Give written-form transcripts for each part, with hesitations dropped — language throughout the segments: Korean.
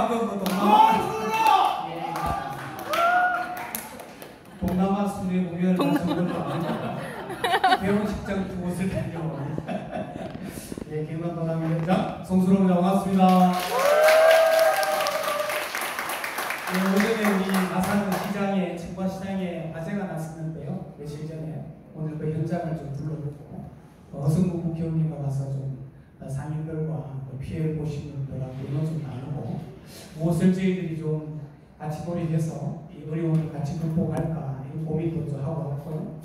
방금 뭐 동남아 순회 공연을 하신 것도 아니고 배우 직장 두 곳을 다녀온 예, 경남도남위원장 송수롱 반갑습니다. 예, 오전에 우리 마산 시장에 청과시장에 화재가 났었는데요. 며칠 전에 오늘 그 현장을 좀 둘러보고 허승무 국회의원님과 가서 좀 상인들과 피해를 보신 분들하고 의논 좀 나누고 무엇을 저희들이 좀 같이 돌입해서 이 어려움을 같이 극복할까 이런 고민도 좀 하고 왔고요.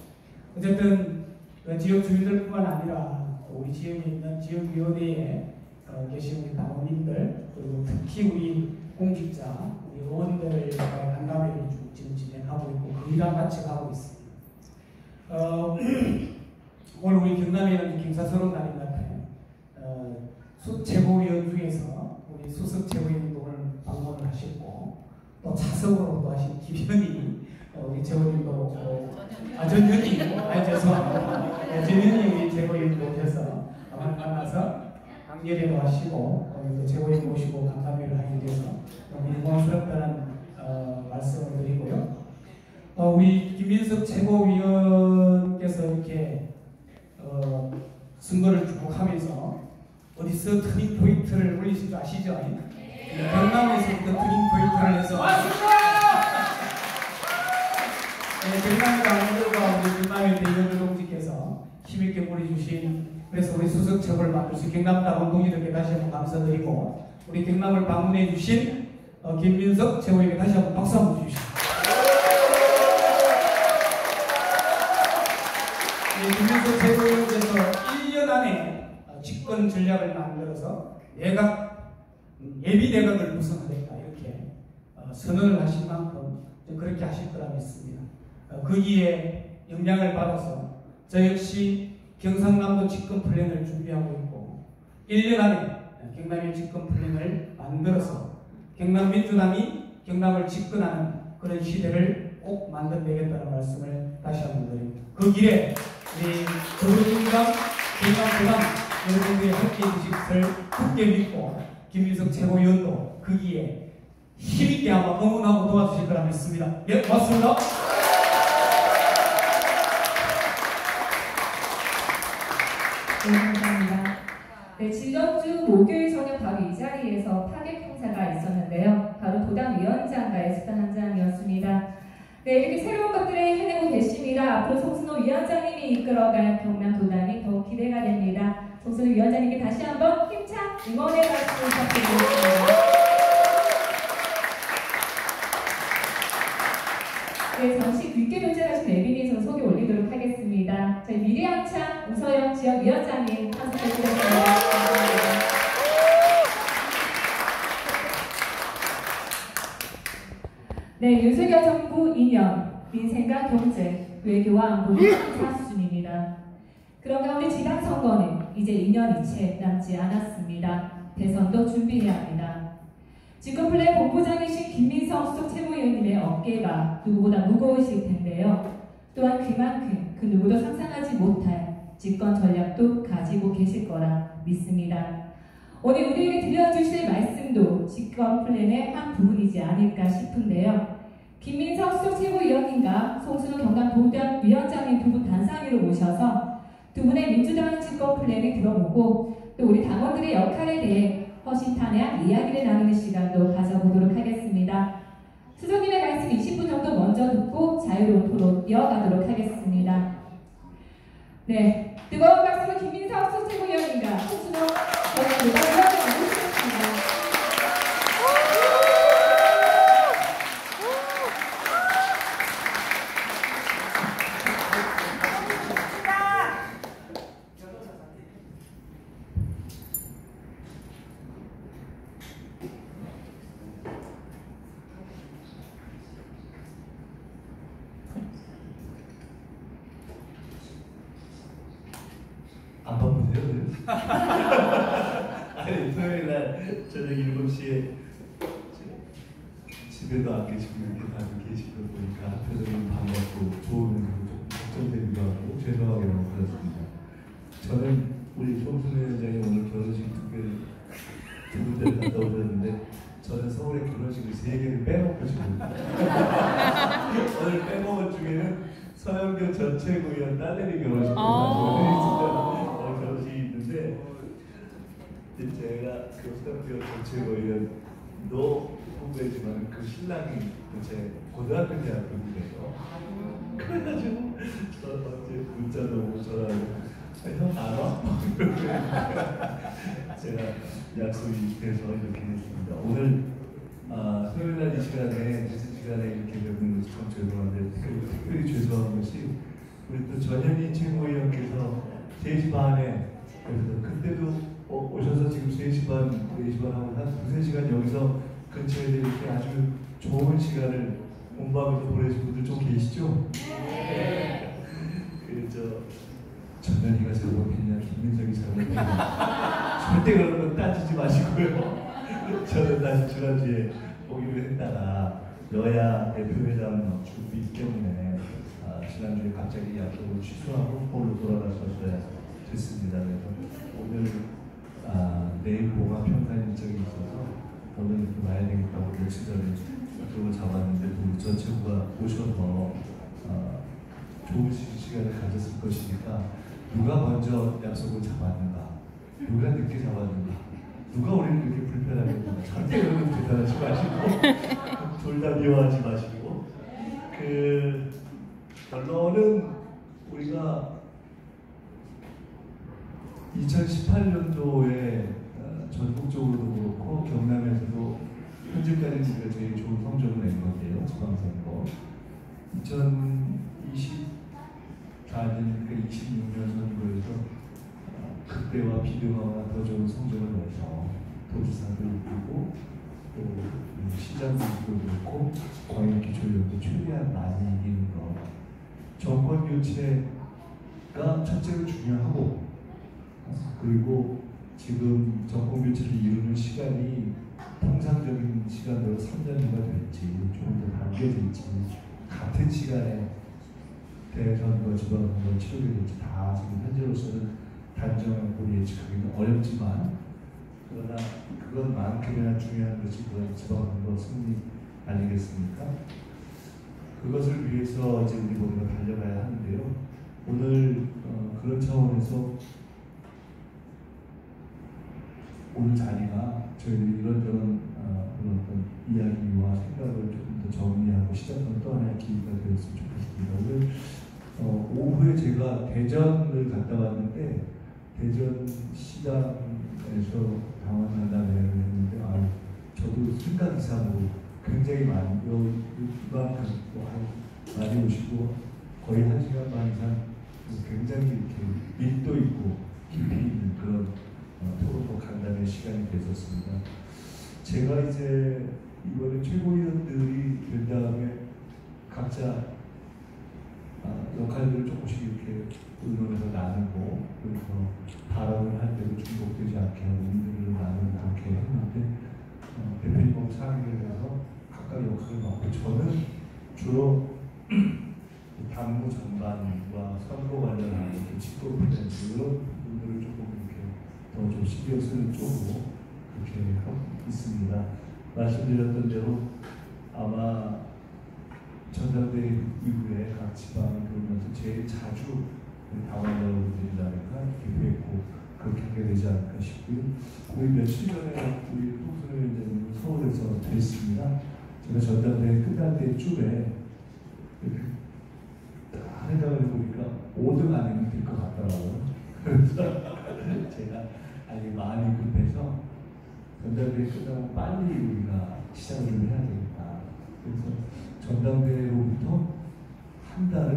어쨌든 그 지역 주민들뿐만 아니라 우리 지역에 있는 지역위원회에 계신 우리 당원님들 그리고 특히 우리 공직자, 우리 의원들과의 간담회를 지금 진행하고 있고 그 일랑 같이 가고 있습니다. 오늘 우리 경남에는 경사스러운 날인 것 같아요. 최고위원 중에서 우리 수석 최고위원님도 오늘 방문을 하셨고 또 차석으로 또 하신 김현희 우리 최고위원님도 전현희 죄송합니다. 전현희 우리 최고위원님 오셔서 만나서 강렬히도 하시고 최고위원 모시고 간담회를 하게 돼서 너무 영광스럽다는 말씀을 드리고요. 우리 김민석 최고위원께서 이렇게 선거를 쭉 하면서 어디서 터닝 포인트를 올리신 줄 아시죠? 경남에서부터 터닝 포인트를 해서 경남의 당원들과 우리 경남의 대의원들 동지께서 힘있게 보내주신 그래서 우리 수석책을 만들어서 경남 당원 동지들께 다시 한번 감사드리고 우리 경남을 방문해 주신 김민석 최고위원께 다시 한번 박수 한번 주시죠. 김민석 최고위원께서 1년 안에 집권 전략을 만들어서 내각, 예비 내각을 구성하겠다 이렇게 선언을 하신 만큼 그렇게 하실 거라 믿습니다. 거기에 영향을 받아서 저 역시 경상남도 집권 플랜을 준비하고 있고 1년 안에 경남의 집권 플랜을 만들어서 경남민주당이 경남을 집권하는 그런 시대를 꼭 만들어내겠다는 말씀을 다시 한번 드립니다. 그 길에 우리 더불어민주당, 경남도당 여러분들이 함께해 주실 것을 굳게 믿고 김민석 최고위원도 거기에 힘있게 아마 응원하고 도와주실 거라 믿습니다. 예, 고맙습니다. 네, 감사합니다. 네, 지난주 목요일 저녁 바로 이 자리에서 파괴 행사가 있었는데요. 바로 도당위원장과의 식사 현장이었습니다. 네, 이렇게 새로운 것들을 해내고 계십니다. 앞으로 송순호 위원장님이 이끌어갈 경남 도당이 더욱 기대가 됩니다. 송순호 위원장님께 다시 한번 힘찬 응원의 박수 부탁드리겠습니다. 네, 잠시 늦게 도착하신 예비님 소개 올리도록 하겠습니다. 저희 미래한창 우서영 지역위원장님 참석해 주셨습니다. 네, 윤석열 정부 2년 민생과 경제, 외교와 안보는 심사 수준입니다. 그런 가운데 지방선거는 이제 2년이 채 남지 않았습니다. 대선도 준비해야 합니다. 집권플랜 본부장이신 김민석 수석 최고위원님의 어깨가 누구보다 무거우실 텐데요. 또한 그만큼 그 누구도 상상하지 못할 집권 전략도 가지고 계실 거라 믿습니다. 오늘 우리에게 들려주실 말씀도 집권 플랜의 한 부분이지 않을까 싶은데요. 김민석 수석 최고위원님과 송순호 경남 도당 위원장님 두 분 단상위로 모셔서 두 분의 민주당 집권 플랜을 들어보고 또 우리 당원들의 역할에 대해 허심탄회한 이야기를 나누는 시간도 가져보도록 하겠습니다. 수석님의 말씀 20분 정도 먼저 듣고 자유로운 토론 이어가도록 하겠습니다. 네, 뜨거운 박수로 김민석 수석 최고위원님과 송순호 경남 도당 위원장님 모시겠습니다. 안 바쁘세요? 아니, 토요일날 저녁 7시에 집에도 안 계시고 이렇게 다들 계신 거 보니까 한편으로는 반갑고 좋으면서 좀 걱정되기도 하고 죄송하게 받았습니다. 저는 우리 송순호 위원장이 오늘 결혼식 특별히 두 군데를 갔다 오셨는데 저는 서울의 결혼식을 3개를 빼먹고 지금 오늘 빼먹은 중에는 서영교 전 최고위원 딸내미 결혼식을 결혼식이 있는데 제가 그 서영교 전 최고위원도 후배지만 그 신랑이 제 고등학교 때 학부모예요. 그래가지고 저 어제 문자도 오고 전화로 형 안 와? 제가 약속이 돼서 이렇게 했습니다. 오늘 토요일날 이 시간에 늦은 시간에 이렇게 뵙는 것이 참 죄송한데 특별히 죄송한 것이 우리 또 전현희 최고위원께서 3시 반에 그때도 오셔서 지금 3시 반, 4시 반 하고 한 2-3시간 여기서 근처에 이렇게 아주 좋은 시간을 온밤에서 보내신 분들 좀 계시죠? 네. 전현희가 잘못했냐, 김민석이 잘못했냐 절대 그런 건 따지지 마시고요. 저는 다시 지난주에 오기로 했다가 여야 대표회장 준비 때문에 지난주에 갑자기 약속을 취소하고 서울로 돌아가셨어야 됐습니다. 그래서 오늘 내일 봉화 평산 일정이 있어서 오늘 와야 되겠다고 며칠 전에 약속을 잡았는데 우리 전 최고가 오셔서 좋은 시간을 가졌을 것이니까 누가 먼저 약속을 잡았는가, 누가 늦게 잡았는가, 누가 우리를 이렇게 불편하게 했는가, 절대 그런 거 대단하지 마시고 둘 다 미워하지 마시고 결론은 우리가 2018년도에 전국적으로도 그렇고 경남에서도 현재까지 우리가 제일 좋은 성적을 낸 건데요. 지방선거 2024년, 그러니까 26년 선거에서 그때와 비교하거나 더 좋은 성적을 내서 도지사도 이기고 또 시장도 그렇고 광역기초위원도 최대한 많이 이기는 거, 정권 교체가 첫째로 중요하고, 그리고 지금 정권 교체를 이루는 시간이 통상적인 시간으로 3년이가 될지 좀 더 당겨질지, 같은 시간에 대선과 지방선거 치르게 될지 다 지금 현재로서는 단정하고 예측하기는 어렵지만, 그러나 그것만큼이나 중요한 것이 그런 지방선거 승리 아니겠습니까? 그것을 위해서 이제 우리 모두가 달려가야 하는데요. 오늘 그런 차원에서 오늘 자리가 저희들이 이런저런 그런 어떤 이야기와 생각을 조금 더 정리하고 시작하는 또 하나의 기회가 되었으면 좋겠습니다. 오늘 오후에 제가 대전을 갔다 왔는데 대전 시장에서 당원간담회를 했는데 저도 생각 이상으로 굉장히 많이 많이 오시고 거의 1시간 반 이상 굉장히 이렇게 밀도 있고 깊이 있는 그런 토론과 간담회 시간이 됐었습니다. 제가 이제 이번에 최고위원들이 된 다음에 각자 역할들을 조금씩 이렇게 의논해서 나누고, 그래서 발언을 할 때도 중복되지 않게 하고 의견을 나누고 그렇게 했는데 대표님하고 상의를 해서 각각 역할을 맡고, 저는 주로 당무 전반과 선거 관련한 직도부된 그런 부분들을 조금 이렇게 더 좀 신경 쓰는 쪽으로 그렇게 하고 있습니다. 말씀드렸던 대로 아마 전당대회 이후에 각 지방을 돌면서 제일 자주 당원 여러분들이라든가 기부했고 그렇게 하게 되지 않을까 싶고요. 거의 며칠 전에 우리 홍순호 위원장님 서울에서 뵀습니다. 제가 전당대회 끝날 때쯤에 이렇게 생각을 해보니까 5등 안에는 될 것 같더라고요. 그래서 제가 마음이 급해서 전당대회 끝나고 빨리 우리가 시작을 해야 되겠다. 그래서 전당대회로부터 한 달을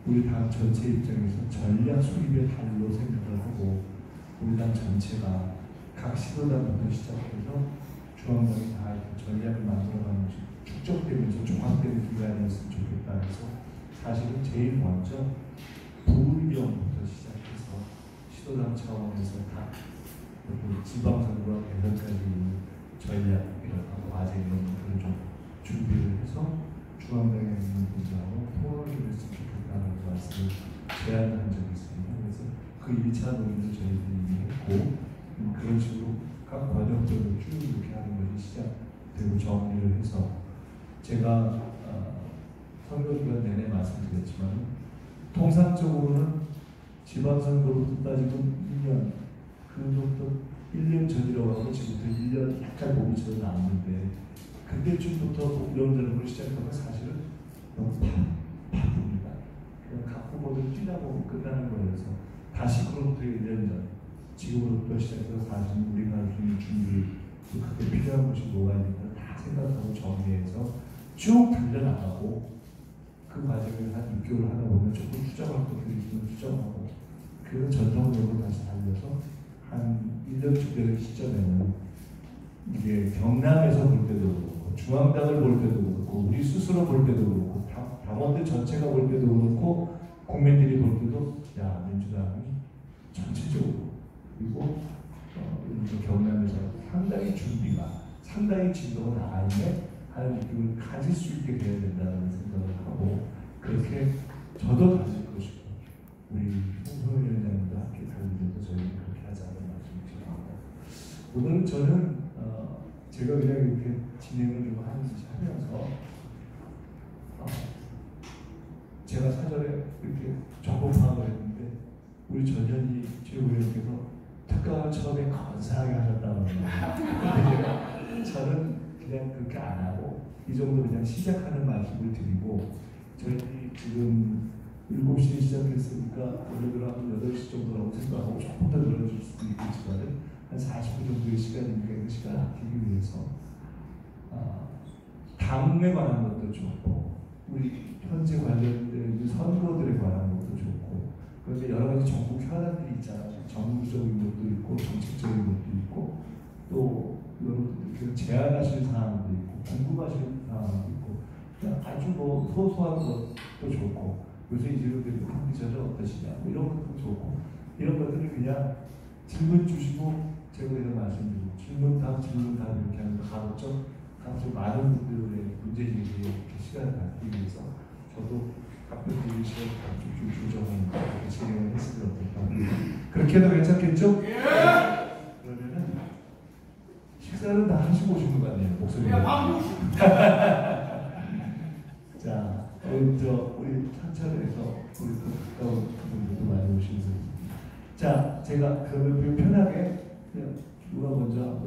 우리 당 전체 입장에서 전략 수립의 달로 생각을 하고, 우리 당 전체가 각 시도당부터 시작해서 중앙당이 다 전략을 만들어가는 축적되면서 종합되는 기간이었으면 좋겠다 해서 사실은 제일 먼저 부의령부터 시작해서 시도당 차원에서 다 지방선거와 대선까지 있는 전략, 과제 이런 것들을 좀 준비를 해서 중앙당에 있는 분들하고 토론을 좀 했으면 좋겠다는 말씀을 제안한 적이 있습니다. 그래서 그 1차 논의를 저희들이 이미 했고, 그런 식으로 각 과정들을 쭉 이렇게 하는 것이 되고 정리를 해서 제가 선거 기간 내내 말씀드렸지만 통상적으로는 지방선거로 따지고 2년 그로부터 1년 전이라고 하고 지금부터 1년 약간 몸이 저 남는데 그때쯤부터 이런저런 시작하면 사실은 너무 바쁩니다. 그냥 각 후보들 뛰다 보면 끝나는 거여서 다시 그로부터 1년 전 지금으로부터 시작해서 사실 우리가 할 수 있는 준비 그때 필요한 것이 뭐가 있는가 다 생각하고 정리해서 쭉 달려나가고 그 과정을 한 6개월 하다 보면 조금 추정할 것들이 있으면 추정하고 그런 전통적으로 다시 달려서 한 1년쯤 되는 시점에는 이게 경남에서 볼 때도 그렇고 중앙당을 볼 때도 그렇고 우리 스스로 볼 때도 그렇고 당원들 전체가 볼 때도 그렇고 국민들이 볼 때도 야 민주당이 전체적으로 그리고 경남에서 상당히 준비가 상당히 진도가 나아있네 하는 느낌을 가질 수 있게 돼야 된다는 생각을 하고 그렇게 저도 가질 것이고 우리 홍성호 위원장님과 함께 다니면서 저희는 그렇게 하자는 말씀을 드립니다. 오늘 저는 제가 그냥 이렇게 진행을 좀 하면서 제가 사전에 이렇게 정보 파악을 했는데 우리 전현희 최고위원께서 특강을 처음에 건사하게 하셨다고 합니다. 저는 그냥 그렇게 안 하고 이 정도 그냥 시작하는 말씀을 드리고 저희 지금 7시에 시작했으니까 원래 그러면 8시 정도라고 생각하고 조금 더 늘어질 수도 있겠지만 한 40분 정도의 시간이니까 그 시간을 아끼기 위해서 당에 관한 것도 좋고 우리 현재 관련된 선거들에 관한 것도 좋고 그런데 여러 가지 정부 현안들이 있잖아요. 정부적인 것도 있고 정책적인 것도 있고 또 여러분들 제안하실 사항도 있고 궁금하신 사항도 있고 그냥 아주 뭐 소소한 것도 좋고 요새 이재용들이 한기자는 어떠시냐 뭐 이런 것도 좋고 이런 것들을 그냥 질문 주시고 제가 그냥 말씀드리고 질문 다음 이렇게 하는 가급적 많은 분들의 문제 제기에 시간을 갖기 위해서 저도 답변 드릴 시간을 좀 조정하는 그렇게 진행을 했으면 어떨까. 그렇게 해도 괜찮겠죠? 예! 그러면은 식사는 다 하시고 오신 것 같네요. 목소리가. 자, 우리 찬찬에서 우리 또 가까운 분들도 많이 오시면서 자, 제가 그러면 편하게 그냥 누가 먼저 하고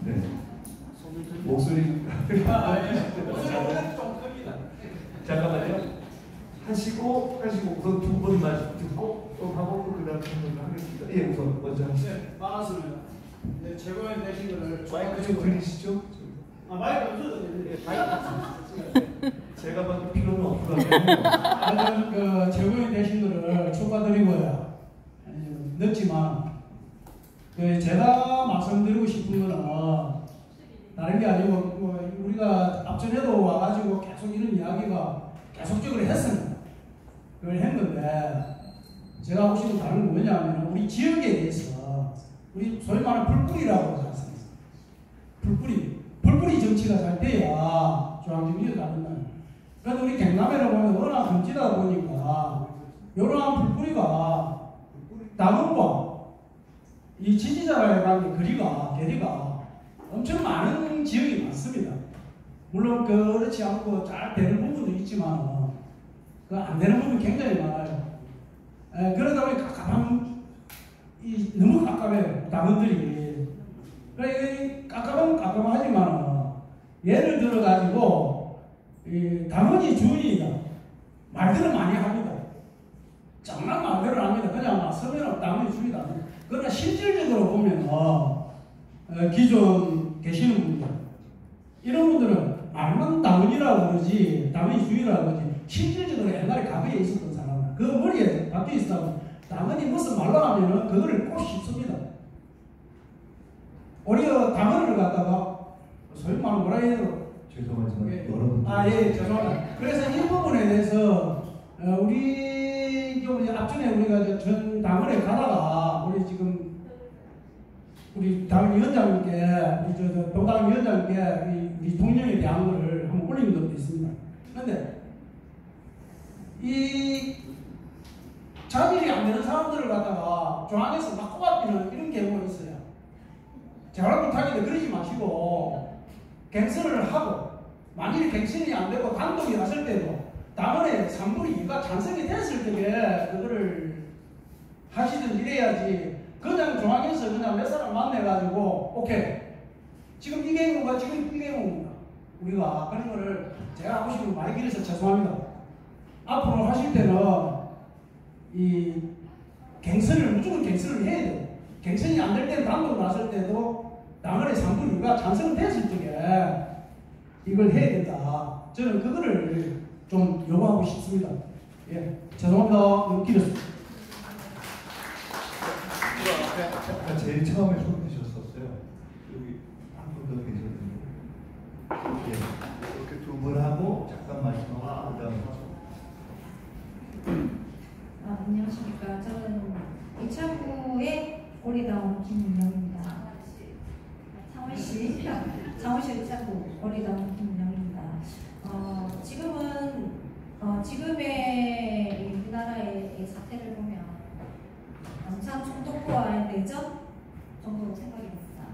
네. 목소리 잠깐만요. 하시고 우선 두 분만 듣고 또 하고 그 다음 질문을 하겠습니다. 예, 우선 먼저 하시죠. 네, 반갑습니다. 네, 최고위원 되신 거를 마이크 좀 들리시죠? 마이크 없어도 되는데 제가 봐도 필요는 없고요. 그 최고위원 되신 거를 축하드리고요. 늦지만 제가 말씀드리고 싶은 거는 다른 게 아니고 뭐 우리가 앞전에도 와가지고 계속 이런 이야기가 계속적으로 했습니다. 그걸 했는데 제가 하고 싶은 다른 건 뭐냐면 우리 지역에 대해서 우리 소위 말하는 불뿌리라고 하지 않습니까? 불뿌리 정치가 잘 돼야 중앙정치가 가능한. 그런데 우리 경남에는 보면 워낙 금지다 보니까 이러한 불뿌리가 당원과 이 지지자와의 관계 괴리가 엄청 많은 지역이 많습니다. 물론 그렇지 않고 잘 되는 부분도 있지만 그 안 되는 부분이 굉장히 많아요. 그러다 보니 너무 깝깝해요. 당원들이. 그러니까 깝깝하지만 예를 들어 가지고 당원이 주인이다. 말들은 많이 합니다. 정말 말대로 합니다. 그냥 서면은 당원이 주인이다. 그러나 실질적으로 보면 기존 계시는 분들 이런 분들은 말만 당원이라고 그러지 당원이 주의라고 그러지 실질적으로 옛날에 과거에 있었던 사람은 그 머리에 박혀 있었다고 당원이 무슨 말로 하면은 그거를 꼭 씹습니다. 오히려 당원을 갖다가 소위 말하면 뭐라 해야 되나 죄송하지만 예. 여러분 예, 죄송합니다. 그래서 이 부분에 대해서 우리 좀 앞전에 우리가 전 당원에 가다가 우리 지금 우리 당위원장님께 우리 동당위원장님께 우리 통일령에 대한 거를 한번 올린 것도 있습니다. 그런데 이 자질이 안 되는 사람들을 갖다가 중앙에서 막 꼬아뛰는 이런 경우가 있어요. 제발 못하겠는데 그러지 마시고 갱선을 하고 만일 갱선이 안 되고 단독이 났을 때도 당원의 3분의 2가 찬성이 됐을 때 그거를 하시든 이래야지 그냥 중앙에서 그냥 몇 사람 만나가지고 오케이 지금 이게 뭔가 지금 이게 뭔가 우리가 그런 거를 제가 하고 싶은 말이 길어서 죄송합니다. 앞으로 하실 때는 이 갱선을 무조건 갱선을 해야 돼요. 갱선이 안 될 때는 단독 나설 때도 당원의 3분의 2가 찬성됐을 적에 이걸 해야 된다. 저는 그거를 좀 요구하고 싶습니다. 예, 죄송합니다. 너무 길었습니다. 제일 처음에 손 드셨었어요. 여기 한 분 더 계셨는데. 예, 이렇게 두 분 하고 잠깐 말씀하고 그다음에. 안녕하십니까. 저는 이창구의 오리다운 김민영입니다. 창원시 이창구 오리다운 김민영입니다. 지금의 우리나라의 사태를 보면 영상 총독부와의 내전 정도로 생각이 듭니다.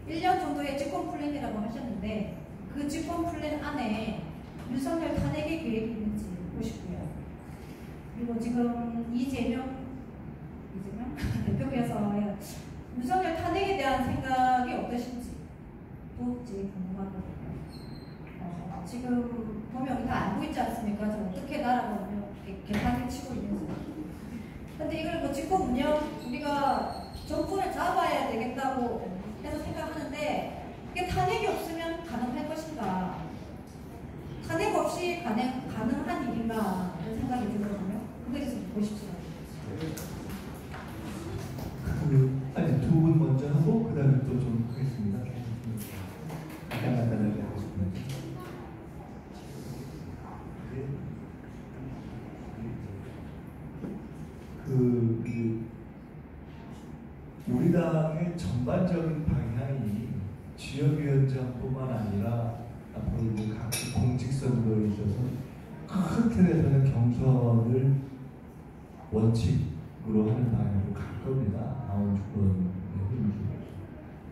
1년 정도의 집권 플랜이라고 하셨는데 그 집권 플랜 안에 윤석열 탄핵의 계획이 있는지 보고 싶고요. 그리고 지금 이재명 대표께서 윤석열 탄핵에 대한 생각이 어떠신지 도저히 궁금하거든요. 지금 보면 우리 다 알고 있지 않습니까? 저 어떻게 나라가 개판을 치고 있는지. 근데 이걸 뭐 집권 운영 우리가 정권을 잡아야 되겠다고 해서 생각하는데 이게 탄핵이 없으면 가능할 것인가? 탄핵 없이 가능한 일인가? 이런 생각이 들거든요. 그거에 대해서 보고 싶습니다. 아니 두 분 먼저 하고 그다음에 또 좀 하겠습니다. 간단하게 하겠습니다. 우리 당의 전반적인 방향이 지역위원장뿐만 아니라 앞으로 이제 각 공직선거에 있어서 큰 틀에서는 경선을 원칙으로 하는 방향으로 갈 겁니다. 나온 주권의 힘으로.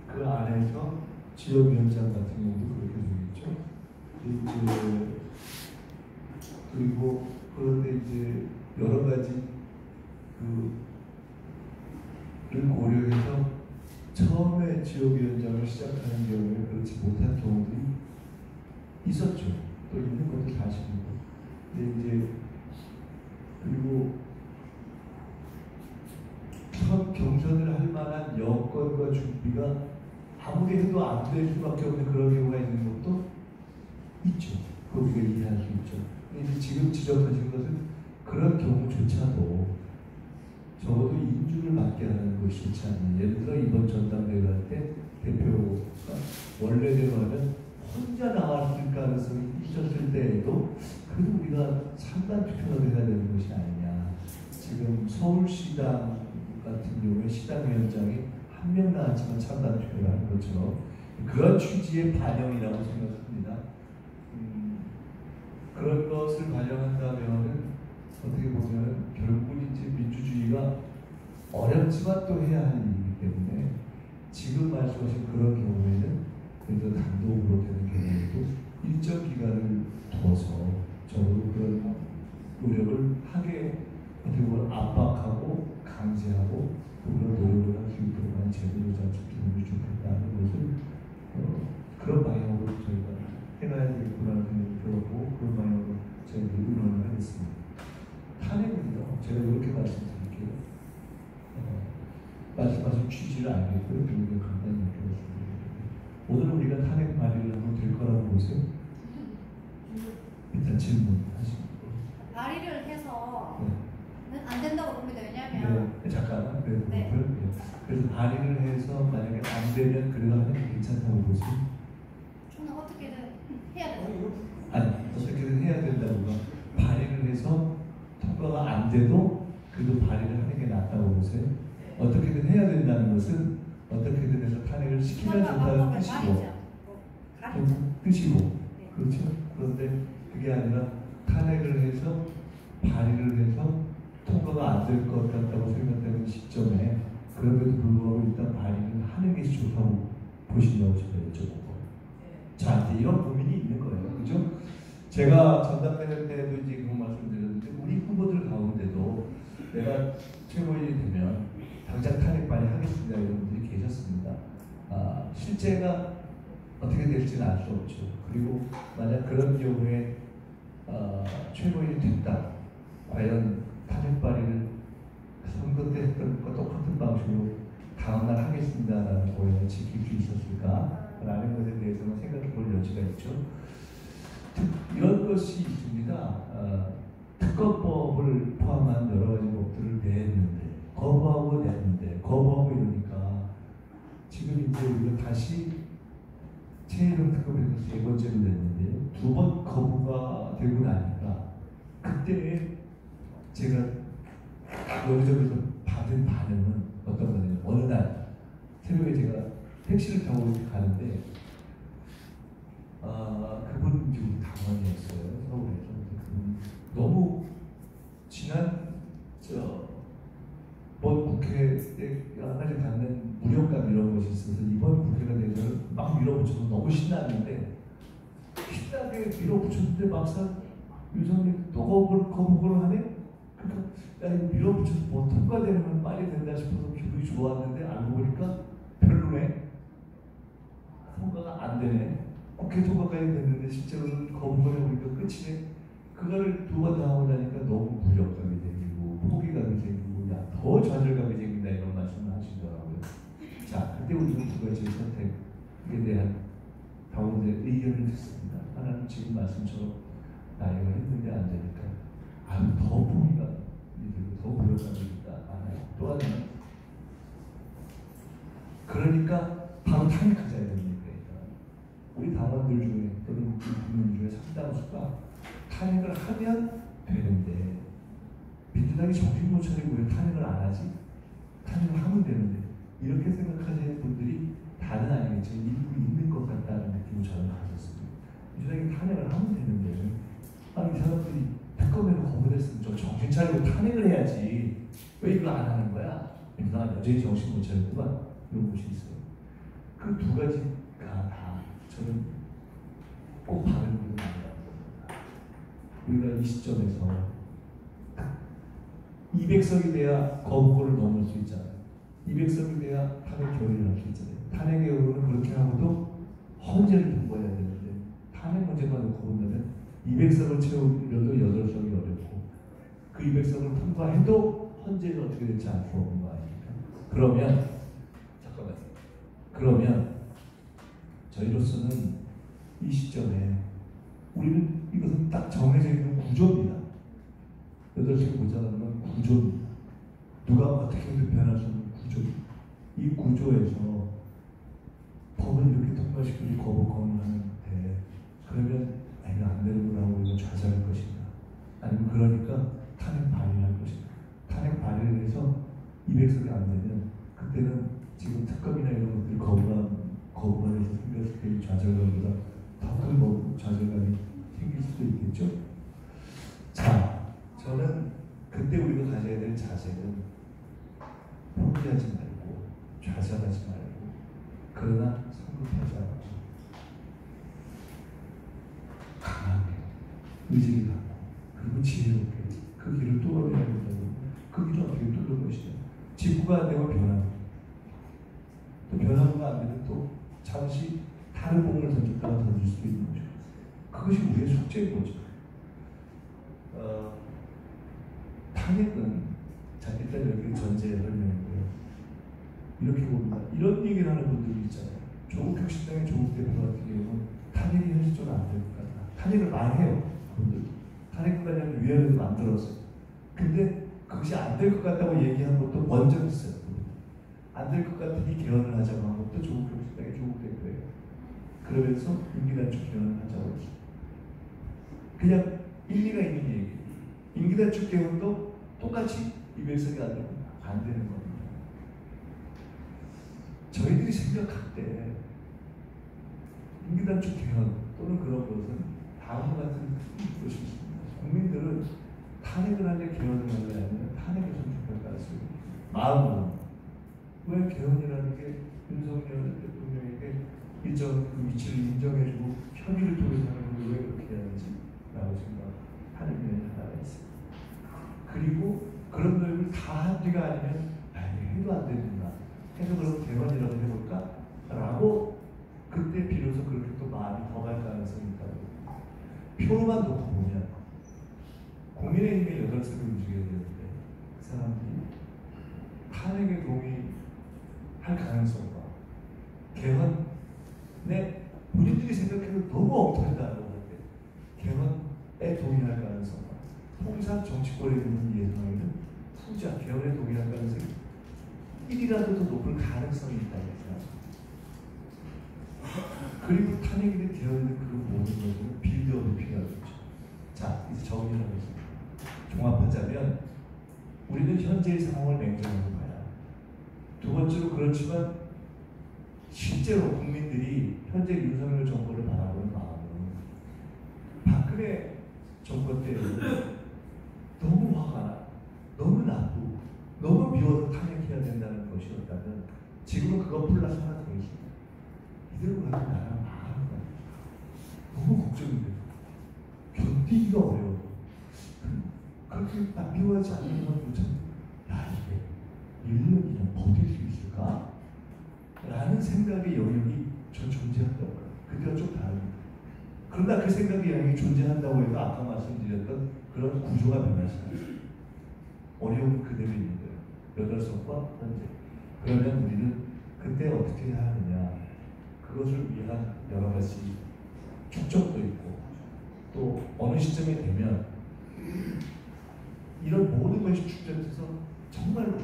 그 안에서 지역위원장 같은 경우도 그렇게 되겠죠. 그리고 그런데 이제 여러 가지 를 고려해서 처음에 지역위원장을 시작하는 경우에 그렇지 못한 경우들이 있었죠. 또 있는 것도 사실이고. 근데 이제 그리고 첫 경선을 할 만한 여건과 준비가 아무리 해도 안 될 수밖에 없는 그런 경우가 있는 것도 있죠. 그거 우리가 이해할 수 있죠. 근데 지금 지적하신 것은 그런 경우조차도 적어도 인준을 받게 하는 것이 좋지 않나. 예를 들어 이번 전당대회 할 때 대표가 원래대로는 혼자 나왔을 가능성이 있었을 때에도 그래도 우리가 찬반 투표를 해야 되는 것이 아니냐. 지금 서울시당 같은 경우에 시당위원장이 한 명 나왔지만 찬반 투표를 하는 것처럼 그런 취지의 반영이라고 생각합니다. 그런 것을 반영한다면은 어떻게 보면 결국은 이제 민주주의가 어렵지만 또 해야 할 일이기 때문에 지금 말씀하신 그런 경우에는 그래도 단독으로 되는 경우에도 일정 기간을 둬서 적어도 그런 노력을 하게 어떻게 보면 압박하고 강제하고 그런 노력을 할 수 있도록 하는 제도를 자축해보면 좋겠다는 것을 그런 방향으로 저희가 해놔야 되겠구나는 생각이 들었고 그런 방향으로 저희가 의논을 하겠습니다. 탄핵은요, 제가 이렇게 말씀드릴게요. 말씀하신 취지를 알겠고요. 그리고 간단히 여쭤봤습니다. 오늘 우리가 탄핵 발의를 하면 될 거라고 보세요? 일단 질문하시고. 발의를 해서 네. 안 된다고 봅니다. 왜냐하면 네, 잠깐만. 네. 그래서 발의를 해서 만약에 안 되면 그래도 하는 게 괜찮다고 보세요? 저는 어떻게든 해야 돼요. 아니, 어떻게든 해야 된다고가 발의를 해서 통과가 안 돼도 그래도 발의를 하는 게 낫다고 보세요. 어떻게든 해야 된다는 것은 어떻게든 해서 탄핵을 시키면 좋다는 뜻이고 그렇죠. 그런데 그게 아니라 탄핵을 해서 발의를 해서 통과가 안 될 것 같다고 생각되는 시점에 그럼에도 불구하고 일단 발의를 하는 게 좋다고 보시냐고 제가 여쭤보고 제가 전당대회 때도 이제 그런 말씀드렸는데 우리 후보들 가운데도 내가 최고위원이 되면 당장 탄핵 발의하겠습니다 이런 분들이 계셨습니다. 실제가 어떻게 될지는 알 수 없죠. 그리고 만약 그런 경우에 최고위원이 됐다. 과연 탄핵 발의를 선거 때 했던 것과 똑같은 방식으로 다음날 하겠습니다라는 고연을 지킬 수 있었을까라는 것에 대해서는 생각해 볼 여지가 있죠. 이런 것이 있습니다. 특검법을 포함한 여러 가지 법들을 냈는데 거부하고 냈는데 거부하고 이러니까 지금 이제 우리가 다시 최혜령 특검에서 세 번째로 냈는데 두 번 거부가 되고 나니까 그때 제가 여기저기서 받은 반응은 어떤 거냐면 어느 날 새벽에 제가 택시를 타고 가는데 그분 지금 당원이었어요. 서울에서. 너무 지난 본 국회 때 여러 가지 갖는 무력감 이런 것이 있어서 이번 국회가 돼서 막 밀어붙여서 너무 신났는데 신나게 밀어붙였는데 막상 윤석열이 또 거부를 하네? 그러니까 야 이거 밀어붙여서 뭐 통과되면 빨리 된다 싶어서 기분이 좋았는데 알고 보니까 별로네. 통과가 안 되네. 국회 통과까지 됐는데 실제로는 거부를 해보니까 끝이네. 그거를 두 번 다 하고 나니까 너무 무력감이 생기고 포기감이 생기고 더 좌절감이 생긴다 이런 말씀을 하시더라고요. 자, 그때 우리는 두 가지 선택에 대한 당원들의 의견을 듣습니다. 하나는 지금 말씀처럼 나이가 했는데 안 되니까 더 포기감이 들고 더 무력감이 있다. 또 하나는 그러니까 바로 탄핵하자 이런 얘기가 우리 당원들 중에 또는 우리 국민 중에 상당수가 탄핵을 하면 되는데 민주당이 정신 못 차리고 왜 탄핵을 안 하지? 탄핵을 하면 되는데 이렇게 생각하시는 분들이 다는 아니겠지만 일부 있는 것 같다는 느낌을 저는 가졌습니다. 민주당이 탄핵을 하면 되는데 이 사람들이 특검에도 거부했으면 좀 정신 차리고 탄핵을 해야지 왜 이걸 안 하는 거야? 민주당은 여전히 정신 못 차리고만 이런 것이 있어요. 그 두 가지가 다 저는 꼭 바른 일은 아니라고 우리가 이 시점에서 200석이 돼야 거부권을 넘을 수 있잖아요. 200석이 돼야 탄핵 결의를 할 수 있잖아요. 탄핵 결의는 그렇게 하고도 헌재를 통과해야 되는데 탄핵 문제만 놓고 본다면 200석을 채우려도 8석이 어렵고 그 200석을 통과해도 헌재는 어떻게 될지 알 수 없는 거 아닙니까? 그러면 저희로서는 이 시점에 우리는 이것은 딱 정해져 있는 구조입니다. 8시 보자는 건 구조입니다. 누가 어떻게든 변할 수 없는 구조입니다. 이 구조에서 법을 이렇게 통과시키고 거부권을 하는데 그러면 이거 안 되는구나 하고 이거 좌절할 것인가 아니면 그러니까 탄핵 발의를 할 것인가 탄핵 발의를 해서 200석이 안 되면 그때는 지금 특검이나 이런 것들이 거부권에서 생겼을 때의 좌절감보다 더 큰 좌절감이 생길 수도 있겠죠. 자, 저는 그때 우리가 가져야 될 자세는 포기하지 말고 좌절하지 말고 그러나 성급하지 않고 강하게 의지를 갖고 그리고 지혜롭게 그 길을 뚫어내야 된다고 그 길을 어떻게 뚫는 것이냐 직구가 안 되면 변화고 또 변화가 안 되면 또 잠시 다른 공을 던졌다가 던질 수도 있는 거죠. 그것이 우리의 숙제인 거죠. 탄핵은 자 일단 여기 전제를 설명했고요. 이렇게 봅니다. 이런 얘기를 하는 분들이 있잖아요. 조국 혁신당의 조국 대표 같은 경우는 탄핵이 현실적으로 안 될 것 같다. 탄핵을 많이 해요. 그분들 탄핵 관련 위원회도 만들었어요. 근데 그것이 안 될 것 같다고 얘기한 것도 먼저 했어요. 안 될 것 같으니 개헌을 하자고 한 것도 조국 혁신당의 조국 대표예요. 그러면서 임기단축 개헌을 하자고 했어요. 그냥 일리가 있는 얘기. 임기단축 개헌도 똑같이 200석이 안 되는 겁니다. 저희들이 생각할 때 임기단축 개헌 또는 그런 것은 다음과 같은 것이 있습니다. 국민들은 탄핵을 할래 개헌을 할래 하면 탄핵을 선택할 가능성이 마음으로 왜 개헌이라는 게 윤석열 대통령에게 일정 그 위치를 인정해주고 협의를 통해서 하는 걸 왜 그렇게 해야 하는지 생각하는 면이 하나가 있습니다. 그리고 그런 노력을 다 한 뒤가 아니면 해도 안 된다. 해서 그럼 대만이라도 해볼까? 라고 그때 비로소 그렇게 또 마음이 더 갈 가능성이 있다고. 표로만 놓고 보면 국민의힘의 8석을 움직여야 되는데 그 사람들이 탄핵에 동의할 가능성과 개헌에 본인들이 생각해도 너무 엉터리다라고 할 때 개헌에 동의할 가능성과 통상 정치권에 있는 예상에는 후자 개헌에 동의할 가능성이 1이라도 더 높을 가능성이 있다고 생각합니다. 그리고 탄핵이든 개헌이든 그 모든 것은 빌드업이 필요하겠죠. 자, 이제 정리를 하겠습니다. 종합하자면 우리는 현재의 상황을 냉정하게 봐야. 두 번째로 그렇지만 실제로 국민들이 현재 윤석열 정부를 바라보는 마음은 박근혜 정권 때 너무 화가 나, 너무 나쁘고 너무 미워서 탄핵해야 된다는 것이었다면 지금은 그거 플러스 하나 더 있습니다. 이대로 가면 나라가 망하는 거야. 너무 걱정인데 견디기가 어려워. 그렇게 딱 미워하지 않는 것조차 야 이게 1년 2년 버틸 수 있을까? 라는 생각의 영역이 전 존재한다고. 그때와 좀 다릅니다. 그러나 그 생각의 영역이 존재한다고 해도 아까 말씀드렸던 그런 구조가 변하지 않습니다. 어려운 그대로 있는 거예요. 8석과 현재. 그러면 우리는 그때 어떻게 해야 하느냐. 그것을 위한 여러 가지 축적도 있고 또 어느 시점에 되면 이런 모든 것이 축적돼서 정말로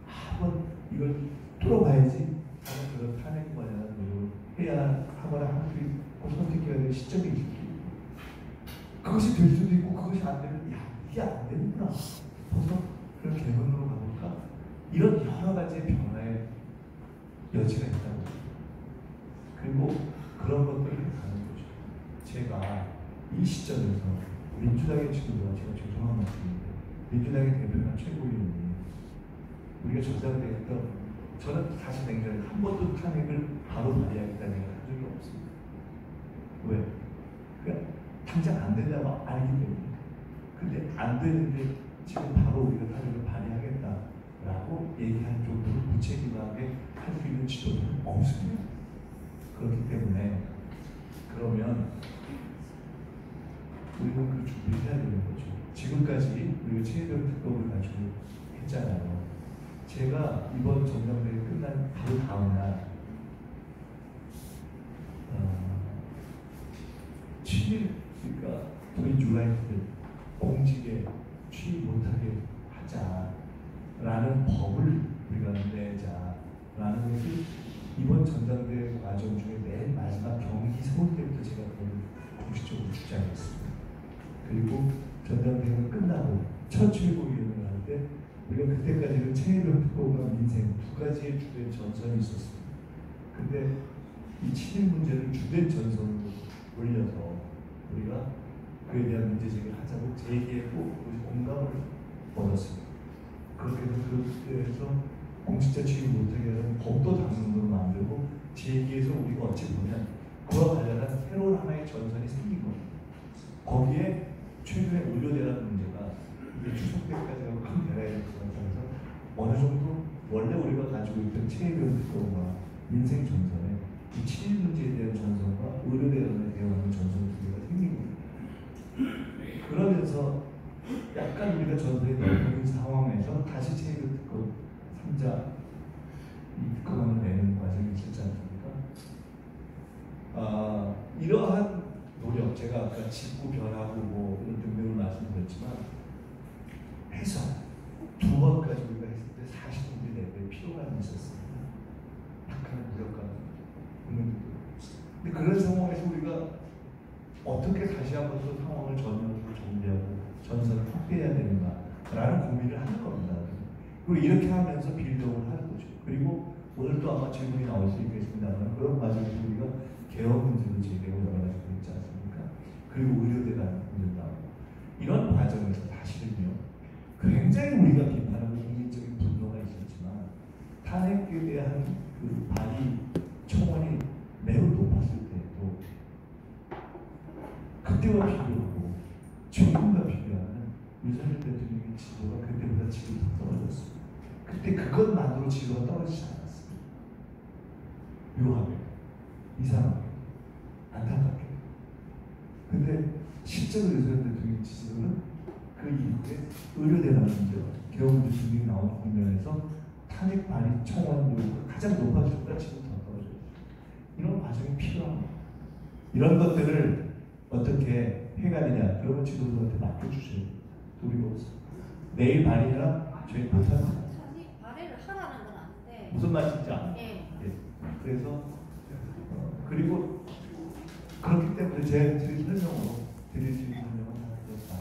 한번 이걸 뚫어봐야지 하는 그런 탄핵 관련한 노력을 해야 하거나 하는 선택해야 될 시점이 있을 수 있고 그것이 될 수도 있고 그것이 안 되면 야 이게 안 되는구나 벌써 그런 개헌으로 가볼까 이런 여러 가지의 변화의 여지가 있다고. 그리고 그런 것들을 가는 거죠. 제가 이 시점에서 민주당의 지도부가 제가 죄송한 말씀인데 민주당의 대표나 최고위원이 우리가 전당대회에서 저는 사실 냉정히 한 번도 탄핵을 바로 발의하겠다는 생각을 한 적이 없습니다. 왜? 그냥 당장 안 된다고 알기 때문에. 근데 안 되는데 지금 바로 우리가 탄핵을 발의하겠다라고 얘기할 정도로 무책임하게 할 수 있는 지도는 없습니다. 그렇기 때문에 그러면 우리는 그 준비를 해야 되는 거죠. 지금까지 우리가 체제별 특검을 가지고 했잖아요. 제가 이번 전당대회 끝난 바로 다음날 7일 그러니까 저희 뉴라이트들 공직에 취임 못하게 하자라는 법을 우리가 내자라는 것을 이번 전당대회 과정 중에 맨 마지막 경기 서울 때부터 제가 그걸 공식적으로 주장했습니다. 그리고 전당대회가 끝나고 첫 최고위원회를 할 때 우리가 그때까지는 체제별 특검과 민생 두 가지의 주된 전선이 있었습니다. 근데 이 친일 문제를 주된 전선으로 올려서 우리가 그에 대한 문제 제기를 하자고 제기했고 공감을 얻었습니다. 그렇게 해서 공직자 취임 못하게 하는 법도 당론으로 만들고 제기해서 우리가 어찌 보면 그와 관련한 새로운 하나의 전선이 생긴 겁니다. 거기에 최근에 의료대란 문제가 추석 때까지가 큰 대란이 들어가면서 어느 정도 원래 우리가 가지고 있던 체계별 특검과 민생 전선에 이 친일 문제에 대한 전선과 의료대란에 대응하는 전선 두 개가 생긴 겁니다. 그러면서 약간 우리가 전선이 넓은 상황에서 다시 체계별 특검 3자 이 특검을 내는 과정이 있었지 않습니까? 이러한 노력, 제가 아까 짓고 변하고 뭐 이런 등등을 말씀드렸지만 해서 두 번까지 우리가 했을 때 40분들이 내부에 피로감이 있었습니다. 약간의 무력감. 근데 그런 상황에서 우리가 어떻게 다시 한번 또 상황을 전면으로 정비하고 전선을 확대해야 되는가라는 고민을 하는 겁니다. 그리고 이렇게 하면서 빌드업을 하는 거죠. 그리고 오늘도 아마 질문이 나올 수 있겠습니다만 그런 과정에서 우리가 개헌 문제도 제기하고 여러 가지 있지 않습니까? 그리고 의료대란 문제도 나오고 이런 과정에서 사실은요 굉장히 우리가 비판하고 국민적인 분노가 있었지만 탄핵에 대한 그 발의 청원이 매우 높았을 때도 그때와 비교하고 그것만으로 지지도가 떨어지지 않았습니다. 묘하게, 이상하게, 안타깝게. 근데 실제로 윤석열 대통령 지지도는 그 이후에 의료대란 문제와 개헌문제 등등이 나온 국면에서 탄핵 발의 청원 요구가 가장 높아졌다 지금 더 떨어져요. 이런 과정이 필요합니다. 이런 것들을 어떻게 해가느냐, 그러면 지도부한테 맡겨주세요. 그리고 내일 발의나 저희 못합니다. 발의를 하라는 건 아닌데 무슨 말인지 알아요? 예. 그래서 그리고 그렇기 때문에 제 설명으로 드릴 수 있는 설명은 그렇다.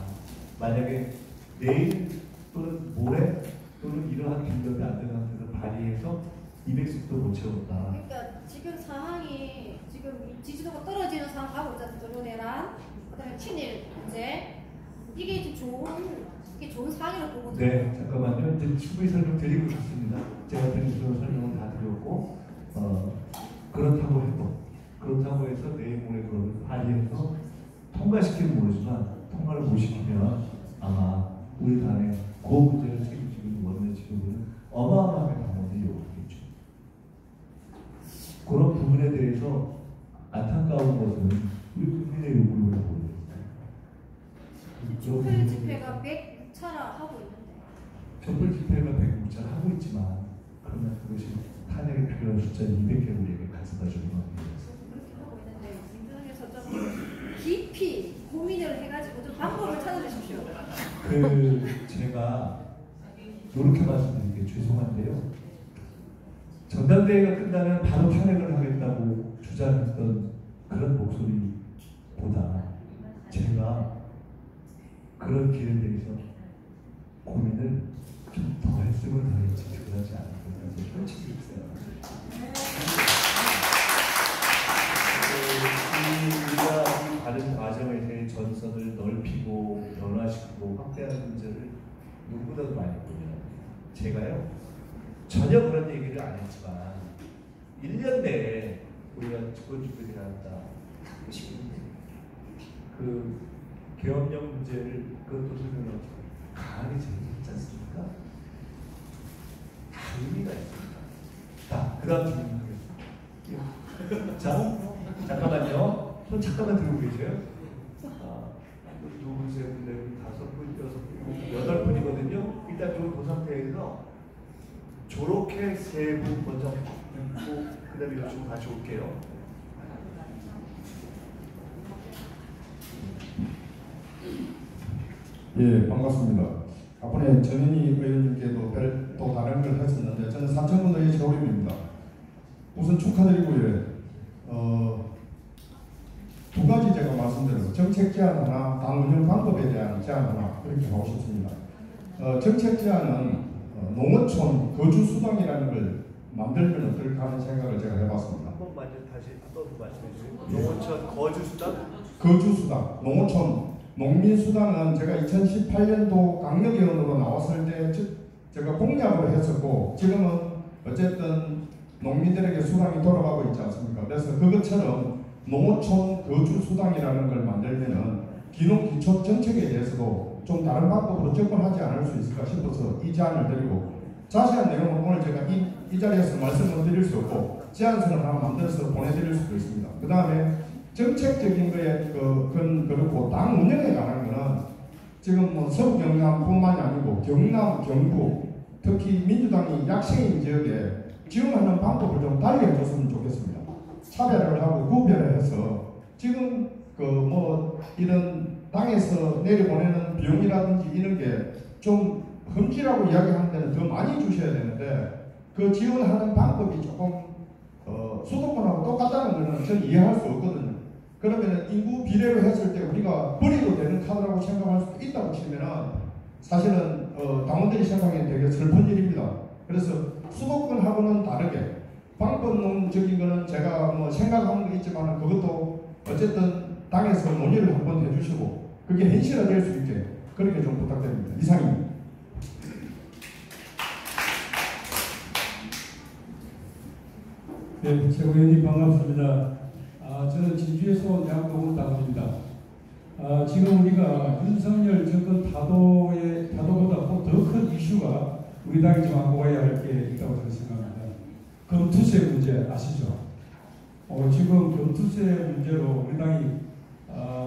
만약에 내일 또는 모레 또는 이러한 빌드업이 안 되는 상태에서 발의해서 200석도 못 채웠다. 그러니까 지금 상황이 지금 지지도가 떨어지는 상황 가고 있잖아요. 의료대란, 그다음에 친일 문제, 이게 좋은 상황이라고 보거든요. 네, 잠깐만요. 이제 충분히 설명드리고 싶습니다. 제가 드린 설명을 다 드렸고, 그렇다고 해서 내일 모레 그걸 발의해서 통과시키는 모르지만 통과를 못 시키면 아마 우리 당의 그 문제를 책임지는 원내 지도부는 어마어마하게 방법을 요구하겠죠. 그런 부분에 대해서 안타까운 것은 우리 국민의 요구를 모르겠어요. 촛불 집회가 106차라 하고 있는데. 촛불 집회가 106차를 하고 있지만 그러면 그것이 탄핵에 필요한 숫자 200개를 우리에게 가져다 주는 겁니다. 그렇게 하고 있는데 민주당에서 좀 깊이 고민을 해가지고 좀 방법을 찾아주십시오. 제가 이렇게 말씀드리게 죄송한데요. 전당대회가 끝나면 바로 탄핵을 하겠다고 주장했던 그런 목소리보다 제가 그런 길에 대해서 고민을 좀 더 했으면 더 했지 그러지 않을까 솔직히 생각합니다. 우리가 이 다른 과정에서의 전선을 넓히고 변화시키고 확대하는 문제를 누구보다도 많이 보면 제가요 전혀 그런 얘기를 안 했지만 1년 내에 우리가 집권주택이 나왔다 그 계엄령 문제를 그것도 설명을 강하게 제기했지 않습니까? 다 의미가 있습니다. 자, 그 다음 질문하겠습니다. 자, 잠깐만요. 손 잠깐만 들고 계세요. 두 분, 세 분, 네 분, 다섯 분, 여섯 분, 여덟 분이거든요. 일단 그 상태에서 저렇게 세 분 먼저 있고 그 다음에 이쪽으로 같이 올게요. 예, 반갑습니다. 앞번에 전현희 의원님께도 또 다른 걸 했었는데 저는 삼천군의 최오림입니다. 우선 축하드리고요. 두 가지 제가 말씀드려요. 정책 제안 하나, 당 운영 방법에 대한 제안 하나 그렇게 하고 싶습니다. 정책 제안은 농어촌 거주수당이라는 걸 만들면 어떨까 하는 생각을 제가 해봤습니다. 한 번만 다시 한 번 말씀해 주세요. 농어촌 거주수당? 거주수당, 농어촌 농민수당은 제가 2018년도 강력위원으로 나왔을 때 제가 공약을 했었고 지금은 어쨌든 농민들에게 수당이 돌아가고 있지 않습니까? 그래서 그것처럼 농어촌 거주수당이라는 걸 만들면은 기농기촌 정책에 대해서도 좀 다른 방법으로 접근하지 않을 수 있을까 싶어서 이 제안을 드리고 자세한 내용은 오늘 제가 이 자리에서 말씀을 드릴 수 없고 제안서를 하나 만들어서 보내드릴 수도 있습니다. 그 다음에 정책적인 거에 그렇고 당 운영에 관한 거는 지금 뭐 서부 경남뿐만이 아니고 경남, 경북 특히 민주당이 약세인 지역에 지원하는 방법을 좀 달리 해줬으면 좋겠습니다. 차별을 하고 구별을 해서 지금 뭐 이런 당에서 내려보내는 비용이라든지 이런 게 좀 흠지라고 이야기하는 데는 더 많이 주셔야 되는데 그 지원하는 방법이 조금 수도권하고 똑같다는 것은 저는 이해할 수 없거든요. 그러면 인구 비례로 했을 때 우리가 버리도 되는 카드라고 생각할 수도 있다고 치면은 사실은 당원들이 생각하기엔 되게 슬픈 일입니다. 그래서 수도권하고는 다르게 방법론적인 거는 제가 뭐 생각하는 게 있지만 그것도 어쨌든 당에서 논의를 한번 해주시고 그게 현실화될 수 있게 그렇게 좀 부탁드립니다. 이상입니다. 네, 최고위원님 반갑습니다. 저는 진주에서 온 양동훈 당원입니다. 지금 우리가 윤석열 정권 타도보다 더 큰 이슈가 우리 당이 좀 안고 가야 할 게 있다고 저는 생각합니다. 검투세 문제 아시죠? 지금 검투세 문제로 우리 당이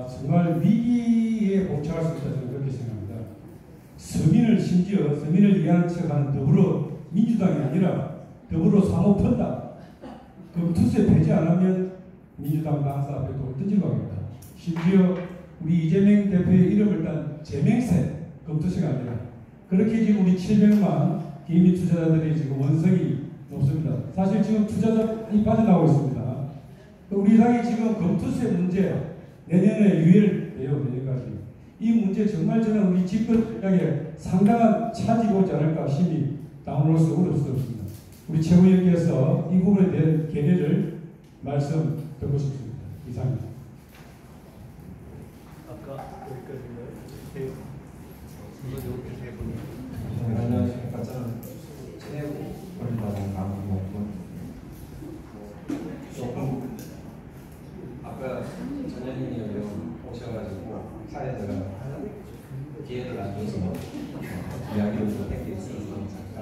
정말 위기에 봉착할 수 있다 저는 그렇게 생각합니다. 심지어 서민을 이해하는 척하는 더불어민주당이 아니라 더불어 사모펀다. 검투세 폐지 안 하면 민주당 당사 앞에 돌 던지고 하겠다. 심지어 우리 이재명 대표의 이름을 딴 제명세, 검투세가 아니라 그렇게 지금 우리 700만 개인 투자자들이 지금 원성이 높습니다. 사실 지금 투자자 많이 빠져나오고 있습니다. 우리 당이 지금 검투세 문제 내년에 유예돼요. 내년까지. 이 문제 정말 저는 우리 집권 전략에 상당한 차질이 오지 않을까 심히 당으로서 우려스럽습니다. 우리 최고위원께서 이 부분에 대한 견해를 말씀 듣고 싶습니다. 이상입니다. 아까 여기까지인가요? 세 분이. 안녕하십니까. 저는 체육관리단 강동원. 조금 아까 전현희 의원 오셔가지고 사회자가 기회를 안 줘서 이야기를 좀 할 게 있어서 잠깐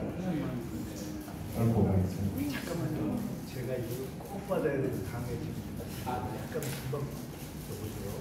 얽고 가겠습니다. 잠깐만요. 제가 이거 꼭 받아야 되는 강해집니다. 약간 금방 줘보세요.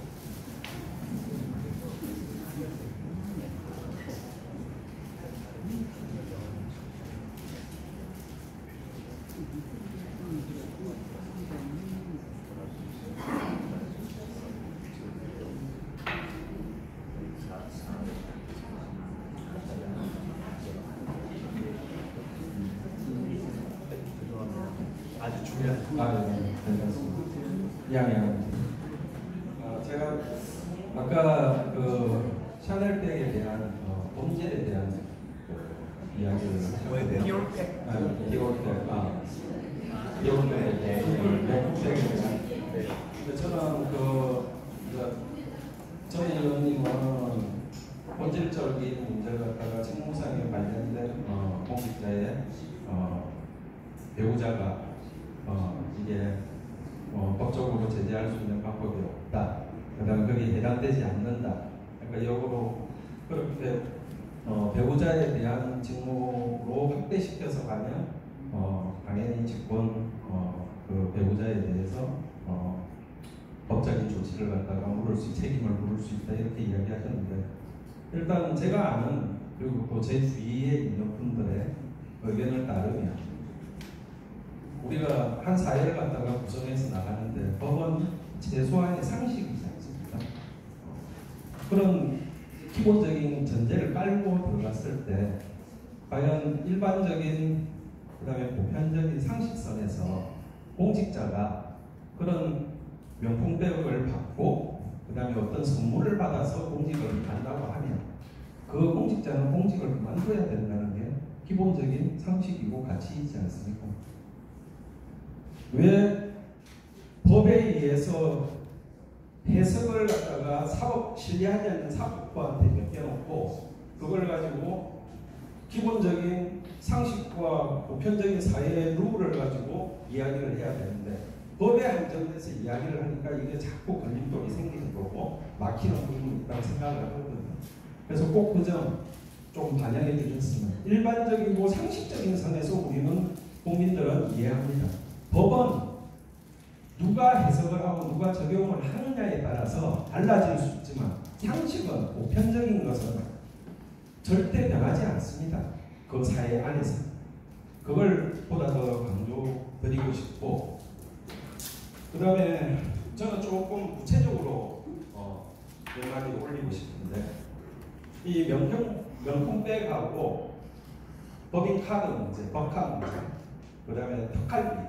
아주 중요한. 네, 괜찮습니다. 이양이양. 제가 아까 그 샤넬백에 대한 본질에 대한 이야기를 뭐에 대한? 디올백. 디올백에 대한 저는 전 의원님은 본질적인 문제를 갖다가 책무상에 관련된 공직자의 배우자가 이게 법적으로 제재할 수 있는 방법이 없다. 그다음에 그게 해당되지 않는다. 그러니까 역으로 그렇게 배우자에 대한 직무로 확대시켜서 가면 당연히 직권 그 배우자에 대해서 법적인 조치를 갖다가 책임을 물을 수 있다 이렇게 이야기하셨는데 일단 제가 아는 그리고 또 제 주위에 있는 분들의 의견을 따르면 우리가 한 사회를 갖다가 구성해서 나가는데 법은 최소한의 상식이지 않습니까? 그런 기본적인 전제를 깔고 들어갔을 때 과연 일반적인 그다음에 보편적인 상식선에서 공직자가 그런 명품백을 받고 그다음에 어떤 선물을 받아서 공직을 한다고 하면 그 공직자는 공직을 그만둬야 된다는 게 기본적인 상식이고 가치이지 않습니까? 왜 법에 의해서 해석을 갖다가 신뢰하지 않는 사법부한테 맡겨놓고 그걸 가지고 기본적인 상식과 보편적인 사회의 룰을 가지고 이야기를 해야 되는데 법에 한정돼서 이야기를 하니까 이게 자꾸 걸림돌이 생기는 거고 막히는 부분이 있다고 생각을 하거든요. 그래서 꼭 그 점 좀 반영해 주셨으면 일반적이고 상식적인 선에서 우리는 국민들은 이해합니다. 법은 누가 해석을 하고 누가 적용을 하느냐에 따라서 달라질 수 있지만 상식은 보편적인 것은 절대 변하지 않습니다. 그 사회 안에서. 그걸 보다 더 강조드리고 싶고 그 다음에 저는 조금 구체적으로 몇 마디 올리고 싶은데 이 명품백하고 법인카드 문제, 법카 문제 그 다음에 특활비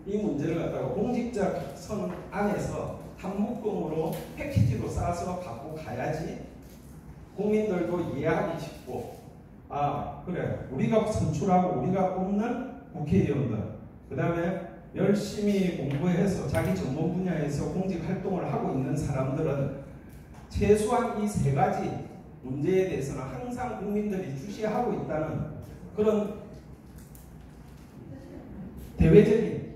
이 문제를 갖다가 공직자 선 안에서 한 묶음으로 패키지로 싸서 갖고 가야지 국민들도 이해하기 쉽고 그래 우리가 선출하고 우리가 뽑는 국회의원들 그 다음에 열심히 공부해서 자기 전문 분야에서 공직 활동을 하고 있는 사람들은 최소한 이 세 가지 문제에 대해서는 항상 국민들이 주시하고 있다는 그런 대외적인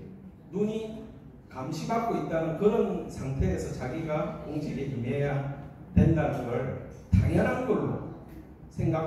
눈이 감시받고 있다는 그런 상태에서 자기가 공직에 임해야 된다는 걸 당연한 걸로 생각합니다.